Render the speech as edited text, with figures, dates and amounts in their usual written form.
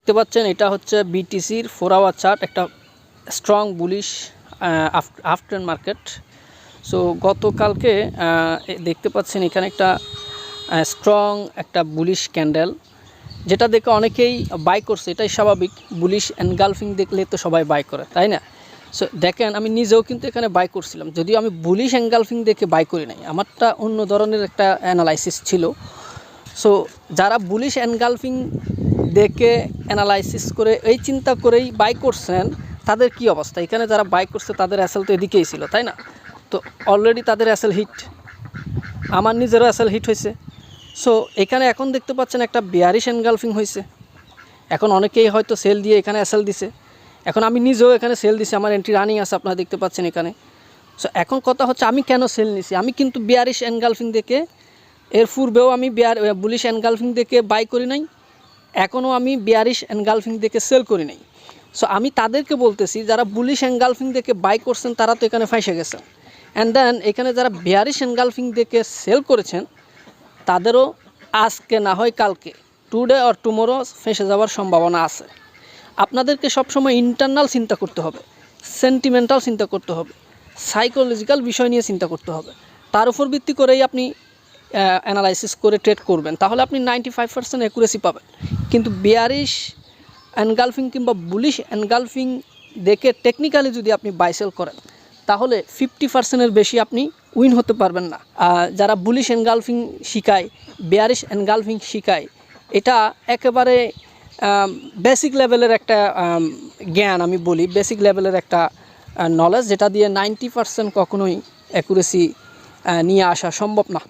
দেখতে পাচ্ছেন এটা হচ্ছে বিটিসির 4 আওয়ার চার্ট, একটা strong bullish after market. So গতকালকে দেখতে পাচ্ছেন এখানে একটা স্ট্রং একটা বুলিশ ক্যান্ডেল, যেটা দেখে অনেকেই বাই করছে। এটাই স্বাভাবিক, বুলিশ এনগালফিং দেখলে তো সবাই বাই করে, তাই না? সো দেখেন আমি নিজেও কিন্তু এখানে বাই করছিলাম, যদিও আমি বুলিশ এনগালফিং দেখে বাই করি নাই, আমারটা অন্য ধরনের একটা অ্যানালাইসিস ছিল। সো যারা বুলিশ এনগালফিং দেখে অ্যানালাইসিস করে এই চিন্তা করেই বাই করছেন, তাদের কি অবস্থা? এখানে যারা বাই করছে তাদের অ্যাসেল তো এদিকেই ছিল, তাই না? তো অলরেডি তাদের অ্যাসেল হিট, আমার নিজেরও অ্যাসেল হিট হয়েছে। সো এখানে এখন দেখতে পাচ্ছেন একটা বিয়ারিশ এনগালফিং হয়েছে। এখন অনেকেই হয়তো সেল দিয়ে এখানে অ্যাসেল দিছে, এখন আমি নিজেও এখানে সেল দিছি, আমার এন্ট্রি রানিং আছে, আপনারা দেখতে পাচ্ছেন এখানে। সো এখন কথা হচ্ছে আমি কেন সেল নিছি? আমি কিন্তু বিয়ারিশ এনগালফিং দেখে, এর পূর্বেও আমি বুলিশ এনগালফিং দেখে বাই করি নাই, এখনও আমি বিয়ারিশ এনগালফিং দেখে সেল করি নাই। সো আমি তাদেরকে বলতেছি, যারা বুলিশ এনগালফিং দেখে বাই করছেন তারা তো এখানে ফাঁসে গেছেন, অ্যান্ড দেন এখানে যারা বিয়ারিশ এনগালফিং দেখে সেল করেছেন তাদেরও আজকে না হয় কালকে, টুডে অর টুমোরো ফেঁসে যাওয়ার সম্ভাবনা আছে। আপনাদেরকে সবসময় ইন্টারনাল চিন্তা করতে হবে, সেন্টিমেন্টাল চিন্তা করতে হবে, সাইকোলজিক্যাল বিষয় নিয়ে চিন্তা করতে হবে, তার উপর ভিত্তি করেই আপনি অ্যানালাইসিস করে ট্রেড করবেন, তাহলে আপনি 95% অ্যাকুরেসি পাবেন। কিন্তু বিয়ারিশ এনগালফিং কিংবা বুলিশ এনগালফিং দেখে টেকনিক্যালি যদি আপনি বাইসেল করেন, তাহলে 50%-এর বেশি আপনি উইন হতে পারবেন না। যারা বুলিশ এনগালফিং শিখায়, বিয়ারিশ এনগালফিং শিখায়, এটা একেবারে বেসিক লেভেলের একটা জ্ঞান, আমি বলি বেসিক লেভেলের একটা নলেজ, যেটা দিয়ে 90% কখনোই অ্যাকুরেসি নিয়ে আসা সম্ভব না।